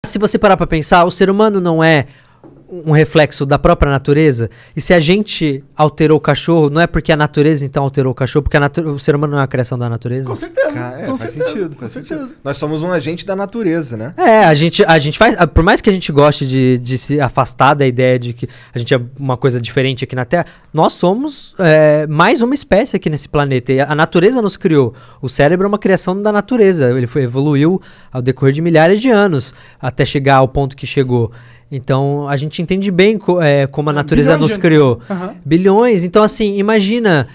Se você parar pra pensar, o ser humano não é um reflexo da própria natureza? E se a gente alterou o cachorro, não é porque a natureza então alterou o cachorro, porque o ser humano não é uma criação da natureza? Com certeza. Faz sentido. Nós somos um agente da natureza, né? A gente faz, por mais que a gente goste de se afastar da ideia de que a gente é uma coisa diferente aqui na Terra, nós somos mais uma espécie aqui nesse planeta. E a natureza nos criou. O cérebro é uma criação da natureza. Ele evoluiu ao decorrer de milhares de anos até chegar ao ponto que chegou. Então, a gente entende bem como a natureza nos criou. Bilhões. Então, assim, imagina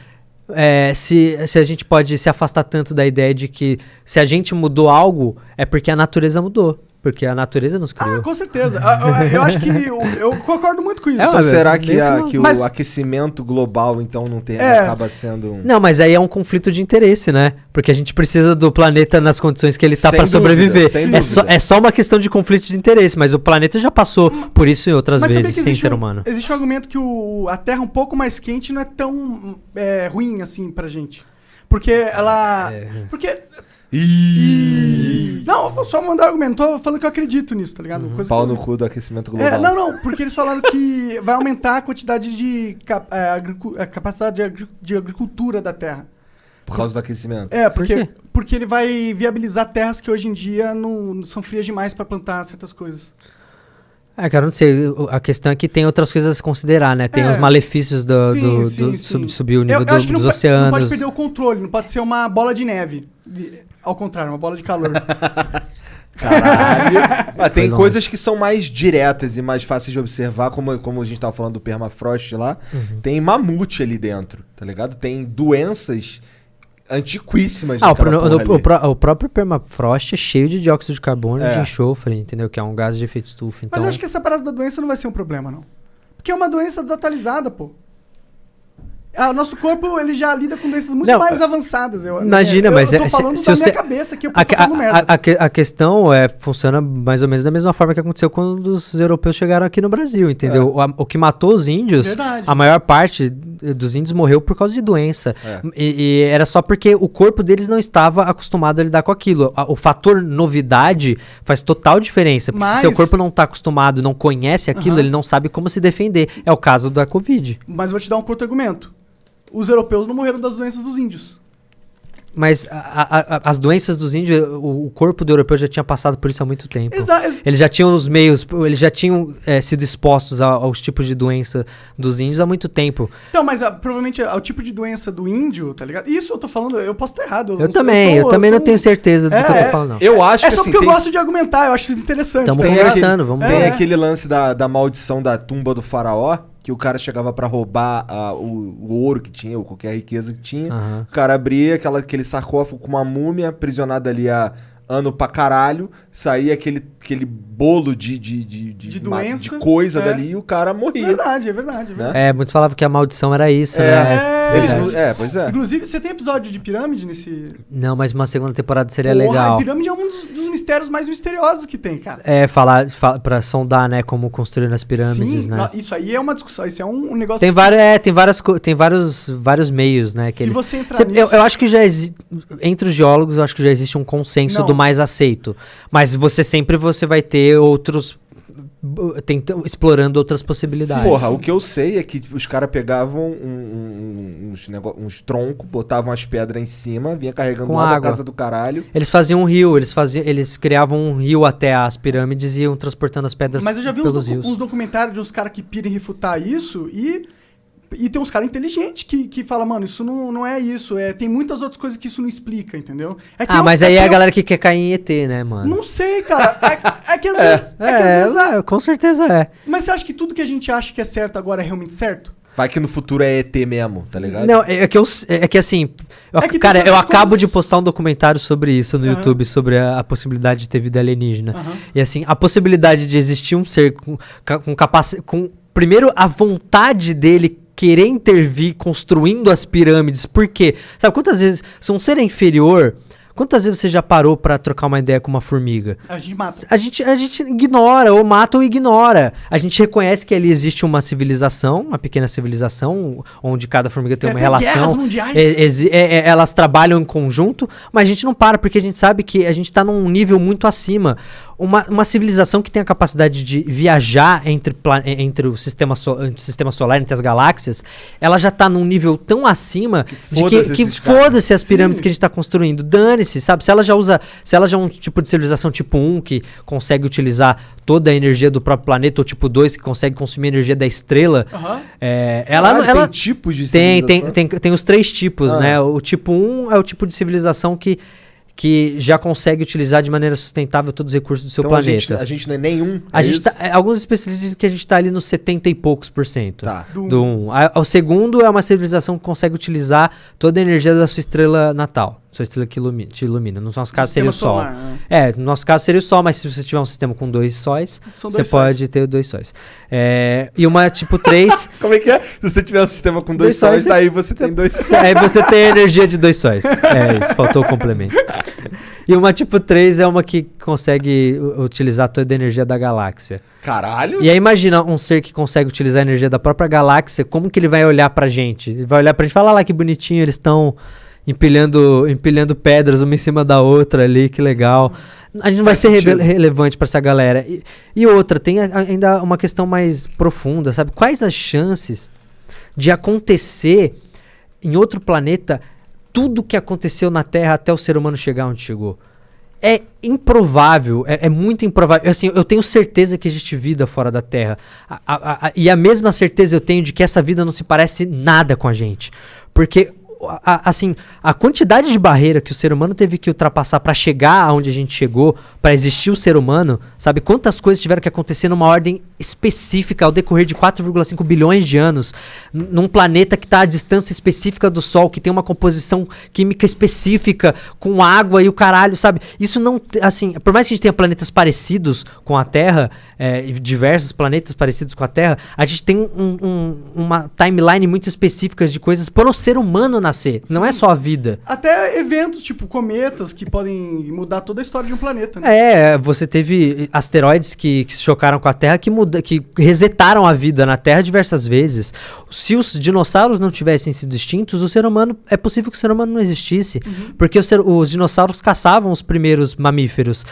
se a gente pode se afastar tanto da ideia de que se a gente mudou algo, é porque a natureza mudou. Porque a natureza nos criou. Com certeza. Eu acho que eu concordo muito com isso. Então, será que o aquecimento global, então, não tem, acaba sendo... Não, mas aí é um conflito de interesse, né? Porque a gente precisa do planeta nas condições que ele tá para sobreviver. É só uma questão de conflito de interesse, mas o planeta já passou por isso em outras vezes, sem ser humano. Existe um argumento que a Terra um pouco mais quente não é tão ruim assim pra gente. Porque ela... Porque... Não, só mandar argumento. Tô falando que eu acredito nisso, tá ligado? Pau no cu do aquecimento global. Não, porque eles falaram que vai aumentar a quantidade de capacidade de agricultura da Terra. Por causa do aquecimento? Porque ele vai viabilizar terras que hoje em dia não são frias demais pra plantar certas coisas. Cara, não sei. A questão é que tem outras coisas a se considerar, né? Tem os malefícios subir o nível dos oceanos. Não pode perder o controle, não pode ser uma bola de neve. Ao contrário, uma bola de calor. Caralho. Tem coisas que são mais diretas e mais fáceis de observar, como a gente tava falando do permafrost lá. Tem mamute ali dentro, tá ligado? Tem doenças antiquíssimas. O próprio permafrost é cheio de dióxido de carbono e de enxofre, entendeu? Que é um gás de efeito estufa. Então... Mas eu acho que essa parada da doença não vai ser um problema, não. Porque é uma doença desatualizada, pô. Nosso corpo, ele já lida com doenças muito mais avançadas. Imagina, mas... Eu tô falando da minha cabeça aqui, eu posso falando merda. A questão funciona mais ou menos da mesma forma que aconteceu quando os europeus chegaram aqui no Brasil, entendeu? O que matou os índios, a maior parte dos índios morreu por causa de doença. E era só porque o corpo deles não estava acostumado a lidar com aquilo. O fator novidade faz total diferença. Porque se seu corpo não está acostumado, não conhece aquilo, ele não sabe como se defender. É o caso da Covid. Mas vou te dar um contra-argumento. Os europeus não morreram das doenças dos índios. Mas as doenças dos índios, o corpo do europeu já tinha passado por isso há muito tempo. Eles já tinham os meios, eles já tinham sido expostos aos tipos de doença dos índios há muito tempo. Então, mas provavelmente ao tipo de doença do índio, tá ligado? Isso eu tô falando, eu posso estar errado. Eu também não tenho certeza do que eu tô falando, não. Eu acho que só porque eu gosto de argumentar, eu acho isso interessante. Estamos conversando, vamos ver. Tem aquele lance da maldição da tumba do faraó, que o cara chegava pra roubar o ouro que tinha, ou qualquer riqueza que tinha. O cara abria aquele sarcófago com uma múmia aprisionada ali há ano pra caralho, saía aquele bolo de doença, de coisa dali e o cara morria. É verdade. Né? Muitos falavam que a maldição era isso, né? Pois é. Inclusive, você tem episódio de pirâmide nesse... Não, mas uma segunda temporada seria legal. A pirâmide é um dos mistérios mais misteriosos que tem, cara. Falar pra sondar, né, como construir as pirâmides, né? Isso aí é uma discussão, isso é um negócio... Tem vários meios, né? Se você entrar nisso... Eu acho que entre os geólogos, eu acho que já existe um consenso do mais aceito. Mas você vai ter outros explorando outras possibilidades. Porra, o que eu sei é que os caras pegavam uns troncos, botavam as pedras em cima, vinha carregando lá da casa do caralho. Eles faziam um rio, eles criavam um rio até as pirâmides e iam transportando as pedras pelos rios. Mas eu já vi uns documentários de uns caras que pirem refutar isso e tem uns caras inteligentes que falam, mano, isso não é isso. Tem muitas outras coisas que isso não explica, entendeu? Mas aí é a galera que quer cair em ET, né, mano? Não sei, cara. É que às vezes... com certeza é. Mas você acha que tudo que a gente acha que é certo agora é realmente certo? Vai que no futuro é ET mesmo, tá ligado? Não, eu acabo de postar um documentário sobre isso no YouTube, sobre a possibilidade de ter vida alienígena. E assim, a possibilidade de existir um ser com capacidade... Primeiro, a vontade dele querer intervir construindo as pirâmides. Por quê? Sabe quantas vezes... Se um ser é inferior... Quantas vezes você já parou pra trocar uma ideia com uma formiga? A gente mata. A gente ignora, ou mata ou ignora. A gente reconhece que ali existe uma civilização, uma pequena civilização, onde cada formiga tem uma relação. Guerras mundiais. Elas trabalham em conjunto, mas a gente não para, porque a gente sabe que a gente tá num nível muito acima. uma civilização que tem a capacidade de viajar entre o sistema solar, entre as galáxias, ela já tá num nível tão acima que foda-se as pirâmides que a gente tá construindo. Dane-se, sabe? Se ela já é um tipo de civilização tipo 1, que consegue utilizar toda a energia do próprio planeta, ou tipo 2, que consegue consumir a energia da estrela, ela tem tipos de civilização? Tem os 3 tipos, né? O tipo 1 é o tipo de civilização que já consegue utilizar de maneira sustentável todos os recursos do seu planeta. A gente não é nenhum. Alguns especialistas dizem que a gente está ali nos 70 e poucos %. Tá. Do 1. O segundo é uma civilização que consegue utilizar toda a energia da sua estrela natal. Sua estrela que te ilumina. No nosso caso seria o Sol. Solar, né? No nosso caso seria o Sol, mas se você tiver um sistema com 2 sóis, você pode ter 2 sóis. E uma tipo 3... Como é que é? Se você tiver um sistema com 2 sóis, daí você tem 2 sóis. Aí você tem a energia de 2 sóis. Isso, faltou o complemento. E uma tipo 3 é uma que consegue utilizar toda a energia da galáxia. Caralho! E aí imagina um ser que consegue utilizar a energia da própria galáxia, como que ele vai olhar pra gente? Ele vai olhar pra gente e falar lá que bonitinho, eles estão empilhando pedras uma em cima da outra ali, que legal. A gente não vai ser relevante pra essa galera. E outra, tem ainda uma questão mais profunda, sabe? Quais as chances de acontecer em outro planeta tudo que aconteceu na Terra até o ser humano chegar onde chegou? É improvável, é muito improvável. Assim, eu tenho certeza que existe vida fora da Terra. E a mesma certeza eu tenho de que essa vida não se parece nada com a gente. Porque... assim, a quantidade de barreira que o ser humano teve que ultrapassar para chegar aonde a gente chegou, para existir o ser humano, sabe? Quantas coisas tiveram que acontecer numa ordem específica ao decorrer de 4,5 bilhões de anos, num planeta que está à distância específica do Sol, que tem uma composição química específica, com água e o caralho, sabe? Isso não, assim, por mais que a gente tenha planetas parecidos com a Terra, diversos planetas parecidos com a Terra, a gente tem uma timeline muito específica de coisas para o ser humano nascer. Sim. Não é só a vida. Até eventos, tipo cometas, que podem mudar toda a história de um planeta, né? Você teve asteroides que se chocaram com a Terra, que resetaram a vida na Terra diversas vezes. Se os dinossauros não tivessem sido extintos, é possível que o ser humano não existisse. Porque os dinossauros caçavam os primeiros mamíferos.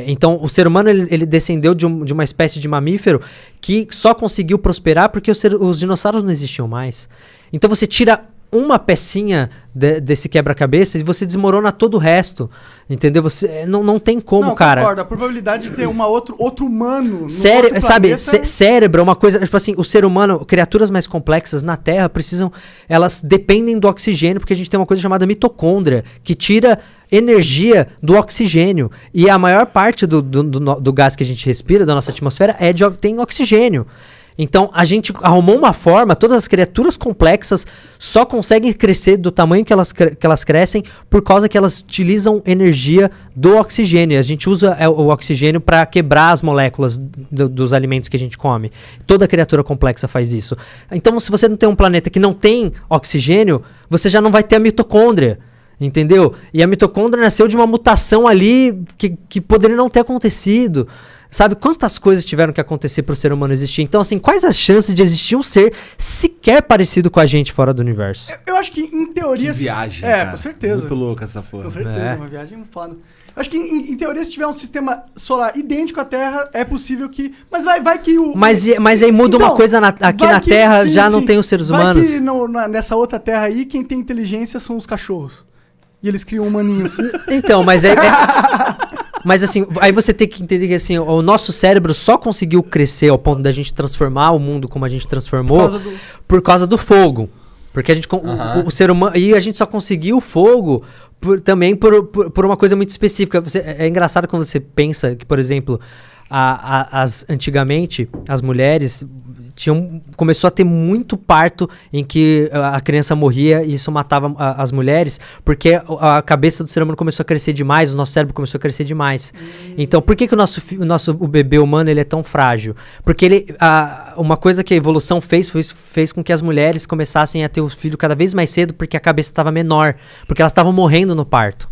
Então, o ser humano ele descendeu de uma espécie de mamífero que só conseguiu prosperar porque os dinossauros não existiam mais. Então, você tira uma pecinha desse quebra-cabeça e você desmorona todo o resto, entendeu? Você não tem como, cara. Concordo. A probabilidade de ter outro humano cérebro é uma coisa, tipo assim, o ser humano, criaturas mais complexas na Terra elas dependem do oxigênio, porque a gente tem uma coisa chamada mitocôndria, que tira energia do oxigênio, e a maior parte do gás que a gente respira, da nossa atmosfera, tem oxigênio. Então, a gente arrumou uma forma, todas as criaturas complexas só conseguem crescer do tamanho que elas crescem por causa que elas utilizam energia do oxigênio. A gente usa o oxigênio para quebrar as moléculas dos alimentos que a gente come. Toda criatura complexa faz isso. Então, se você não tem um planeta que não tem oxigênio, você já não vai ter a mitocôndria. Entendeu? E a mitocôndria nasceu de uma mutação ali que poderia não ter acontecido. Sabe, quantas coisas tiveram que acontecer para o ser humano existir? Então, assim, quais as chances de existir um ser sequer parecido com a gente fora do universo? Eu acho que, em teoria... Que viagem, cara. Com certeza. Muito louca essa porra. Com certeza, uma viagem foda. Eu acho que, em teoria, se tiver um sistema solar idêntico à Terra, é possível que... Mas vai que o... Mas aí muda uma coisa aqui na Terra, já não tem os seres humanos. Vai que nessa outra Terra aí, quem tem inteligência são os cachorros. E eles criam humaninhos. Então, mas mas assim, aí você tem que entender que assim, o nosso cérebro só conseguiu crescer ao ponto da gente transformar o mundo como a gente transformou por causa do fogo. Porque a gente, o ser humano, e a gente só conseguiu o fogo também por uma coisa muito específica. É engraçado quando você pensa que, por exemplo, antigamente as mulheres começou a ter muito parto em que a criança morria e isso matava as mulheres, porque a cabeça do ser humano começou a crescer demais, o nosso cérebro começou a crescer demais. Então, por que o bebê humano ele é tão frágil? Porque uma coisa que a evolução fez com que as mulheres começassem a ter o filho cada vez mais cedo, porque a cabeça estava menor, porque elas estavam morrendo no parto.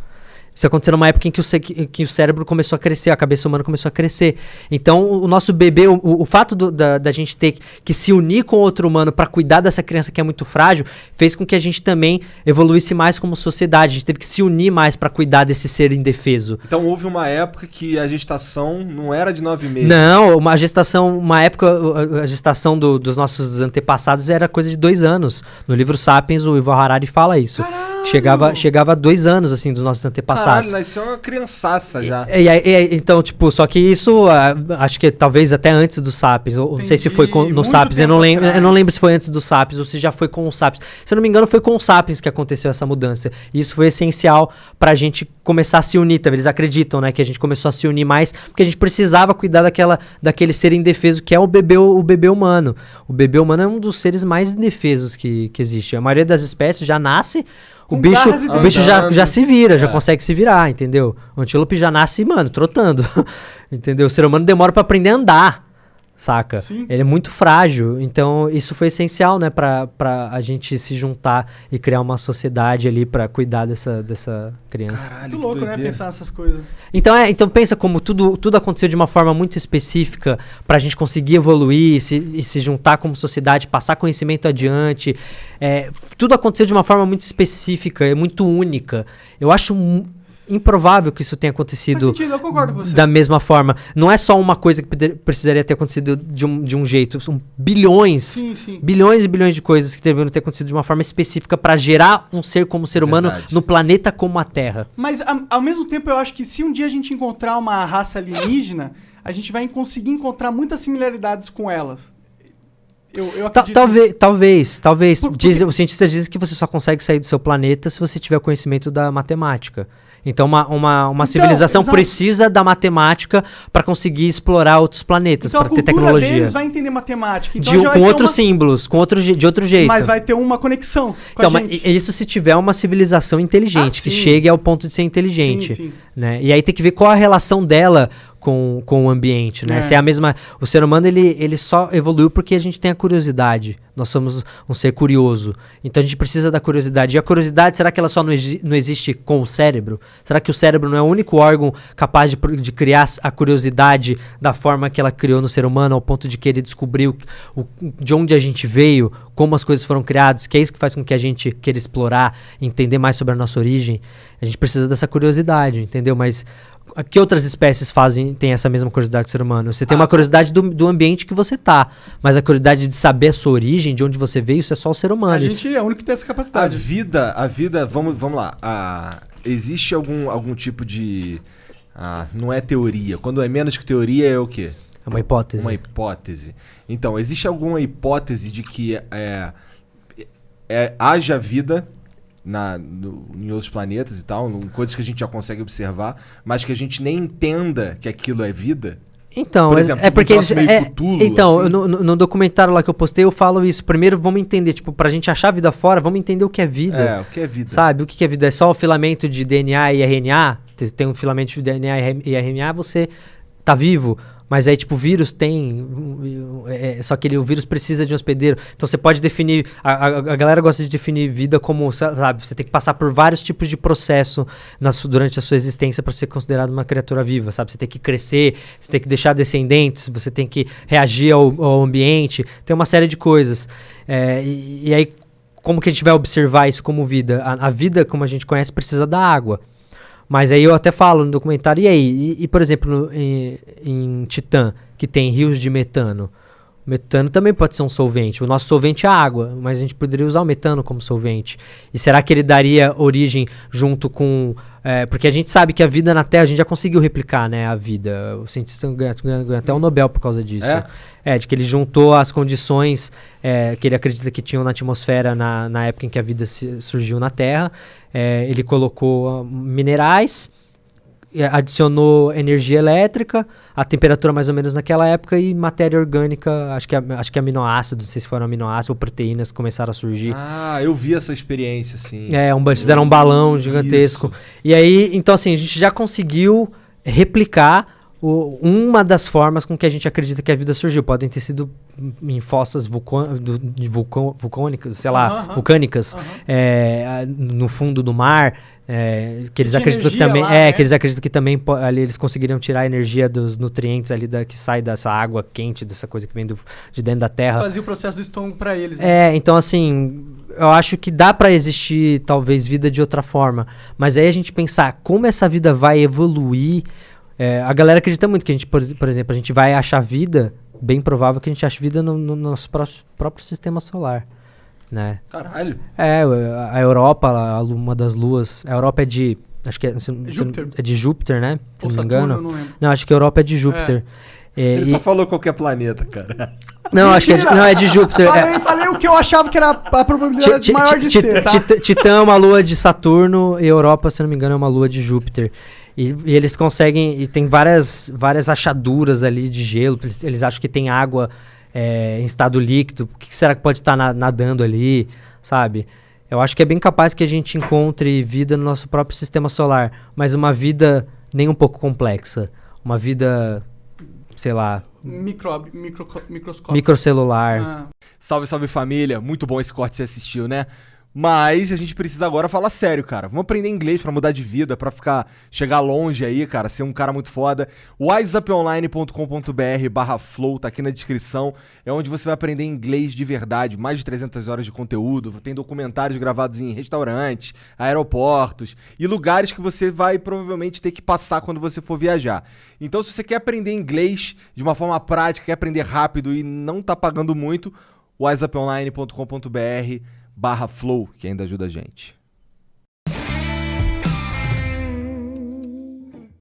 Isso aconteceu numa época em que o cérebro começou a crescer, a cabeça humana começou a crescer. Então, o nosso bebê, o fato da gente ter que se unir com outro humano para cuidar dessa criança que é muito frágil, fez com que a gente também evoluísse mais como sociedade. A gente teve que se unir mais para cuidar desse ser indefeso. Então, houve uma época que a gestação não era de 9 meses. Não, uma época, a gestação dos nossos antepassados era coisa de 2 anos. No livro Sapiens, o Yuval Harari fala isso. Chegava a 2 anos, assim, dos nossos antepassados. Caralho, nasceu uma criançaça já. Então, tipo, só que isso, acho que talvez até antes do Sapiens, ou não sei se foi no Sapiens, eu não lembro se foi antes do Sapiens ou se já foi com o Sapiens. Se eu não me engano, foi com o Sapiens que aconteceu essa mudança. E isso foi essencial pra gente começar a se unir também. Eles acreditam, né, que a gente começou a se unir mais, porque a gente precisava cuidar daquele ser indefeso que é o bebê humano. O bebê humano é um dos seres mais indefesos que existe. A maioria das espécies já nasce... O bicho já se vira, já consegue se virar, entendeu? O antílope já nasce, mano, trotando. Entendeu? O ser humano demora pra aprender a andar, saca? Sim. Ele é muito frágil. Então, isso foi essencial, né? Pra a gente se juntar e criar uma sociedade ali pra cuidar dessa criança. Caralho, muito louco, né? Pensar essas coisas. Então pensa como tudo aconteceu de uma forma muito específica pra gente conseguir evoluir e se juntar como sociedade, passar conhecimento adiante. Tudo aconteceu de uma forma muito específica, muito única. Eu acho improvável que isso tenha acontecido. Faz sentido, eu concordo com você. Da mesma forma. Não é só uma coisa que precisaria ter acontecido de um jeito. São bilhões, bilhões e bilhões de coisas que deveriam ter acontecido de uma forma específica para gerar um ser como ser humano no planeta como a Terra. Mas, ao mesmo tempo, eu acho que se um dia a gente encontrar uma raça alienígena, a gente vai conseguir encontrar muitas similaridades com elas. Eu acredito... Talvez. Os cientistas dizem que você só consegue sair do seu planeta se você tiver conhecimento da matemática. Então, uma civilização precisa da matemática para conseguir explorar outros planetas, para ter tecnologia. Então, a cultura deles vai entender matemática. Então, com outros símbolos, de outro jeito. Mas vai ter uma conexão com a gente. Isso se tiver uma civilização inteligente, que chegue ao ponto de ser inteligente. Sim. Né? E aí tem que ver qual a relação dela com o ambiente, né? Se é a mesma... O ser humano, ele só evoluiu porque a gente tem a curiosidade. Nós somos um ser curioso. Então a gente precisa da curiosidade. E a curiosidade, será que ela só não existe com o cérebro? Será que o cérebro não é o único órgão capaz de criar a curiosidade da forma que ela criou no ser humano, ao ponto de que ele descobriu de onde a gente veio, como as coisas foram criadas, que é isso que faz com que a gente queira explorar, entender mais sobre a nossa origem? A gente precisa dessa curiosidade, entendeu? Mas... Que outras espécies têm essa mesma curiosidade que o ser humano? Você tem uma curiosidade do ambiente que você tá, mas a curiosidade de saber a sua origem, de onde você veio, isso é só o ser humano. A gente é o único que tem essa capacidade. A vida, vamos lá. Existe algum tipo de... não é teoria. Quando é menos que teoria, é o quê? É uma hipótese. Uma hipótese. Então, existe alguma hipótese de que haja vida... em outros planetas e tal, coisas que a gente já consegue observar, mas que a gente nem entenda que aquilo é vida? Então, por exemplo, porque Cthulhu, então, assim. no documentário lá que eu postei, eu falo isso. Primeiro, vamos entender, tipo, pra gente achar a vida fora, vamos entender o que é vida. O que é vida. Sabe, o que é vida? É só o filamento de DNA e RNA? Tem um filamento de DNA e RNA, você tá vivo. Mas aí, tipo, o vírus tem... só que o vírus precisa de um hospedeiro. Então, você pode definir... A galera gosta de definir vida como, sabe... Você tem que passar por vários tipos de processo durante a sua existência para ser considerado uma criatura viva, sabe? Você tem que crescer, você tem que deixar descendentes, você tem que reagir ao ambiente. Tem uma série de coisas. E aí, como que a gente vai observar isso como vida? A vida, como a gente conhece, precisa da água. Mas aí eu até falo no documentário, e aí? E por exemplo, em Titã, que tem rios de metano. O metano também pode ser um solvente. O nosso solvente é a água, mas a gente poderia usar o metano como solvente. E será que ele daria origem junto com... porque a gente sabe que a vida na Terra, a gente já conseguiu replicar, né, a vida. O cientista ganha até um Nobel por causa disso. De que ele juntou as condições que ele acredita que tinham na atmosfera na época em que a vida surgiu na Terra. Ele colocou minerais, adicionou energia elétrica, a temperatura mais ou menos naquela época, e matéria orgânica, acho que aminoácidos, não sei se foram aminoácidos ou proteínas que começaram a surgir. Eu vi essa experiência, sim. Fizeram um balão gigantesco. Isso. E aí, então assim, a gente já conseguiu replicar uma das formas com que a gente acredita que a vida surgiu. Podem ter sido em fossas vulcânicas, sei lá, vulcânicas, no fundo do mar, Que eles Tinha acreditam que energia também. lá, né? Que eles acreditam que também ali eles conseguiriam tirar a energia dos nutrientes ali que sai dessa água quente, dessa coisa que vem de dentro da terra. Fazia o processo do estômago pra eles. Né? Então assim, eu acho que dá pra existir talvez vida de outra forma. Mas aí a gente pensar como essa vida vai evoluir. A galera acredita muito que a gente, por exemplo, a gente vai achar vida, bem provável que a gente ache vida no nosso próprio sistema solar. Né? Caralho. A Europa, uma das luas. A Europa é de. Acho que Júpiter. É de Júpiter, né? Se Ou não me Saturno, engano. eu não lembro. Não, acho que a Europa é de Júpiter. Ele só falou qualquer planeta, cara. Não, acho que é de Júpiter. Falei o que eu achava que era a probabilidade maior de ser, tá? Titã é uma lua de Saturno e Europa, se não me engano, é uma lua de Júpiter. E eles conseguem. E tem várias achaduras ali de gelo. Eles acham que tem água em estado líquido. O que será que pode estar nadando ali, sabe? Eu acho que é bem capaz que a gente encontre vida no nosso próprio sistema solar. Mas uma vida nem um pouco complexa. Uma vida, sei lá... Microscópica. Microcelular. Salve, salve família. Muito bom esse corte que você assistiu, né? Mas a gente precisa agora falar sério, cara. Vamos aprender inglês pra mudar de vida, pra chegar longe aí, cara, ser um cara muito foda. wiseuponline.com.br/flow tá aqui na descrição. É onde você vai aprender inglês de verdade. Mais de 300 horas de conteúdo. Tem documentários gravados em restaurantes, aeroportos e lugares que você vai provavelmente ter que passar quando você for viajar. Então, se você quer aprender inglês de uma forma prática, quer aprender rápido e não tá pagando muito, wiseuponline.com.br/flow, que ainda ajuda a gente.